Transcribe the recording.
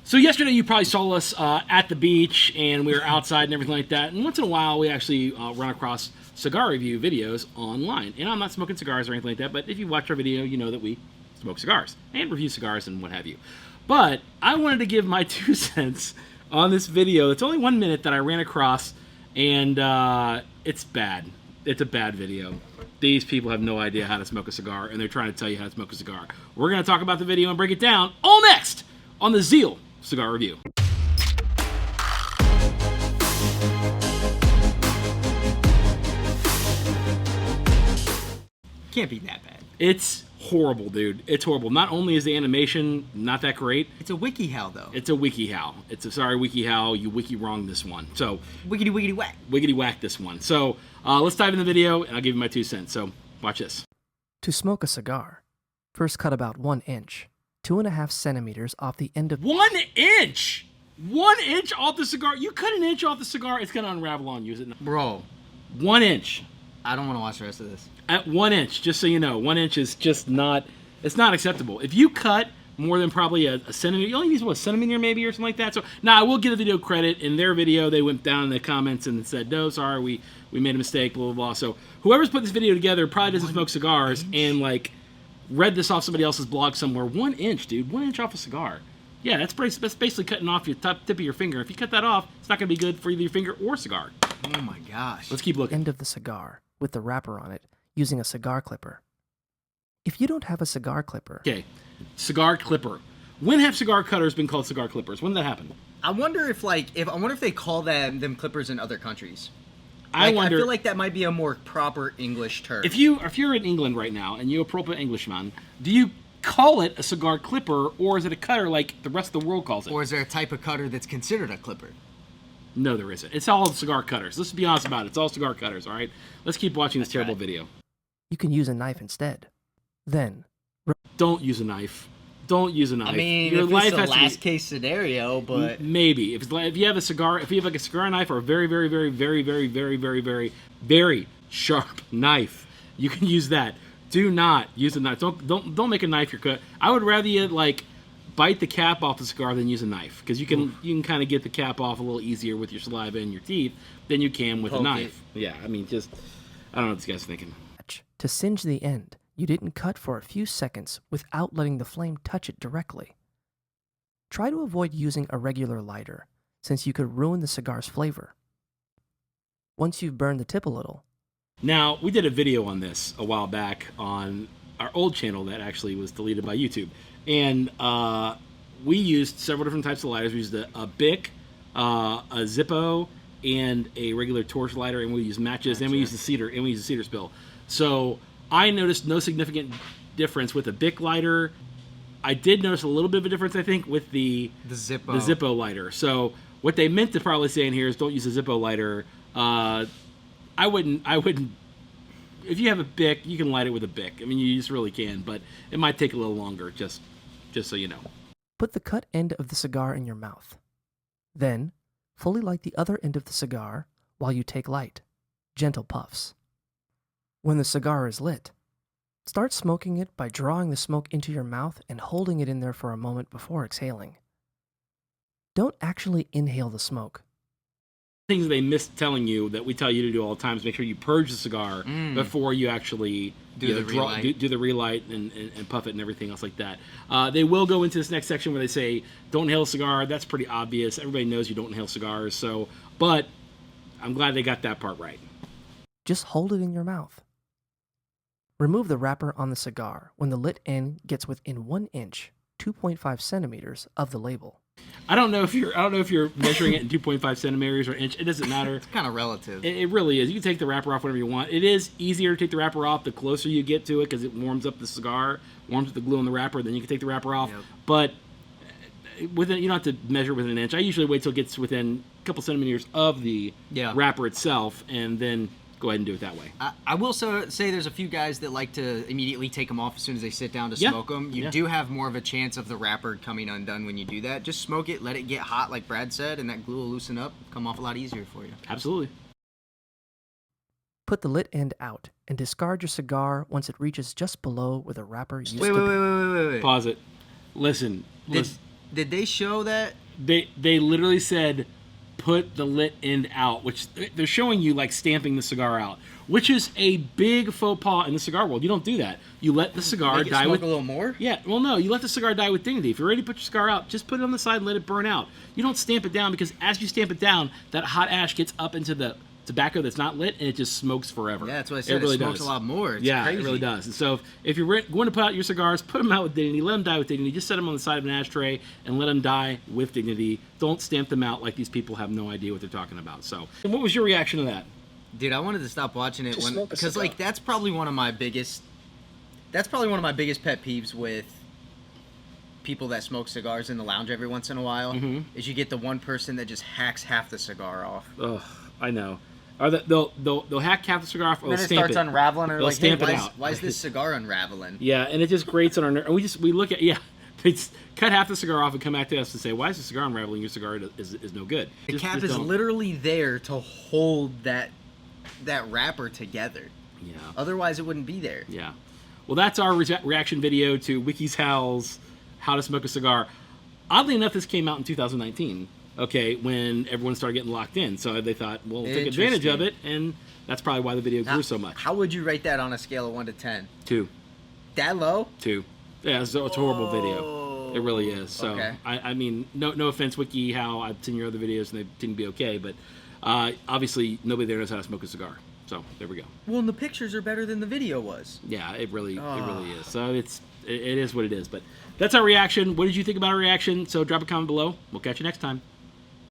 So yesterday you probably saw us at the beach, and we were outside and everything like that. And once in a while we actually run across cigar review videos online. And I'm not smoking cigars or anything like that, but if you watch our video, you know that we smoke cigars and review cigars and what have you. But I wanted to give my 2 cents on this video. It's only 1 minute that I ran across, and it's bad. It's a bad video. These people have no idea how to smoke a cigar, and they're trying to tell you how to smoke a cigar. We're going to talk about the video and break it down all next on the Zeal Cigar Review. Can't be that bad. It's horrible, dude. It's horrible. Not only is the animation not that great. It's a WikiHow, though. It's a WikiHow. It's a sorry WikiHow. You wiki wrong this one. So Wiggity wiggity whack. wiggity whack this one. So let's dive in the video, and I'll give you my 2 cents. So watch this. To smoke a cigar, first cut about 1 inch, 2.5 centimeters off the end of 1 inch. 1 inch off the cigar. You cut an inch off the cigar, it's gonna unravel on you. Is it not? Bro, 1 inch. I don't want to watch the rest of this. At 1 inch, just so you know, 1 inch is just not. It's not acceptable. If you cut more than probably a centimeter, you only use a centimeter maybe or something like that. So now I will give the video credit. In their video, they went down in the comments and said, "No, sorry, we made a mistake." Blah blah blah. So whoever's put this video together probably doesn't smoke cigars and like read this off somebody else's blog somewhere. 1 inch, dude. 1 inch off a cigar. Yeah, that's basically cutting off your tip of your finger. If you cut that off, it's not going to be good for either your finger or cigar. Oh my gosh. Let's keep looking. end of the cigar with the wrapper on it using a cigar clipper. If you don't have a cigar clipper, Okay, cigar clipper. When have cigar cutters been called cigar clippers? When did that happen? I wonder if they call them clippers in other countries. I wonder. I feel like that might be a more proper English term. If you're in England right now and you're a proper Englishman, do you call it a cigar clipper, or is it a cutter like the rest of the world calls it? Or is there a type of cutter that's considered a clipper? No, there isn't. It's all cigar cutters. Let's be honest about it. It's all cigar cutters, all right? Let's keep watching this terrible video. you can use a knife instead. Then, Don't use a knife. Don't use a knife. I mean, Your if life it's the has to be- last case scenario, but maybe if you have a cigar, if you have like a cigar knife or a very, very, very, very, very, very, very, very, very sharp knife, you can use that. Do not use a knife. Don't make a knife your cut. I would rather you like bite the cap off the cigar than use a knife, because you can kind of get the cap off a little easier with your saliva and your teeth than you can with a Poke knife. Yeah, I mean, just I don't know what this guy's thinking. to singe the end, you didn't cut for a few seconds without letting the flame touch it directly. Try to avoid using a regular lighter, since you could ruin the cigar's flavor. Once you've burned the tip a little, Now, we did a video on this a while back on our old channel that actually was deleted by YouTube. And we used several different types of lighters. We used a Bic, a Zippo, and a regular torch lighter, and we used matches, and we used the cedar spill. So I noticed no significant difference with a Bic lighter. I did notice a little bit of a difference, I think, with the Zippo lighter. So what they meant to probably say in here is don't use a Zippo lighter. I wouldn't. If you have a Bic, you can light it with a Bic. I mean, you just really can, but it might take a little longer, just so you know. put the cut end of the cigar in your mouth. Then, fully light the other end of the cigar while you take light, gentle puffs. When the cigar is lit, start smoking it by drawing the smoke into your mouth and holding it in there for a moment before exhaling. Don't actually inhale the smoke. Things they miss telling you that we tell you to do all the time is make sure you purge the cigar before you actually Do the relight. do the relight and puff it and everything else like that. They will go into this next section where they say don't inhale a cigar. That's pretty obvious. Everybody knows you don't inhale cigars. So, but I'm glad they got that part right. Just hold it in your mouth. Remove the wrapper on the cigar when the lit end gets within 1 inch, 2.5 centimeters of the label. I don't know if you're measuring it in 2.5 centimeters or inch. It doesn't matter. it's kind of relative. It really is. You can take the wrapper off whenever you want. It is easier to take the wrapper off the closer you get to it because it warms up the cigar, warms up the glue on the wrapper. Then you can take the wrapper off. Yep. But within, you don't have to measure within an inch. I usually wait till it gets within a couple centimeters of the wrapper itself, and then go ahead and do it that way. I will say there's a few guys that like to immediately take them off as soon as they sit down to Yeah. smoke them. You Yeah. do have more of a chance of the wrapper coming undone when you do that. Just smoke it, let it get hot like Brad said, and that glue will loosen up, come off a lot easier for you. Absolutely. Put the lit end out and discard your cigar once it reaches just below where the wrapper used Wait. to be. Pause it. Listen. Did they show that? They literally said, put the lit end out, which they're showing you like stamping the cigar out, which is a big faux pas in the cigar world. You don't do that. You let the cigar Make it die smoke with a little more. Yeah, well, no, you let the cigar die with dignity. If you're ready to put your cigar out, just put it on the side and let it burn out. You don't stamp it down, because as you stamp it down, that hot ash gets up into the tobacco that's not lit, and it just smokes forever. Yeah, that's what I said. It really smokes does. a lot more. It's Yeah, crazy. it really does. And so if you're going to put out your cigars, put them out with dignity. Let them die with dignity. Just set them on the side of an ashtray and let them die with dignity. Don't stamp them out like these people have no idea what they're talking about. So, and what was your reaction to that? Dude, I wanted to stop watching it Just smoke a because cigar. like that's probably one of my biggest pet peeves with people that smoke cigars in the lounge every once in a while. Is you get the one person that just hacks half the cigar off. Ugh, I know. Or they'll hack half the cigar off, or And then they'll it stamp starts it. unraveling, and They'll like, hey, stamp it out. why is this cigar unraveling? Yeah, and it just grates on our nerve. And we look at, it's cut half the cigar off and come back to us and say, why is the cigar unraveling? Your cigar is no good. The Just- cap just is don't. literally there to hold that wrapper together. Yeah. Otherwise, it wouldn't be there. Yeah. Well, that's our reaction video to Wiki's Hal's How to Smoke a Cigar. Oddly enough, this came out in 2019, okay, when everyone started getting locked in. So they thought, well, we'll take advantage of it, and that's probably why the video grew so much. How would you rate that on a scale of 1 to 10? 2. That low? 2. Yeah, it's a horrible video. It really is. So, Okay. I mean, no offense, Wiki How. I've seen your other videos, and they seem to be okay, but obviously nobody there knows how to smoke a cigar. So there we go. Well, and the pictures are better than the video was. Yeah, it really is. So it is what it is. But that's our reaction. What did you think about our reaction? So drop a comment below. We'll catch you next time.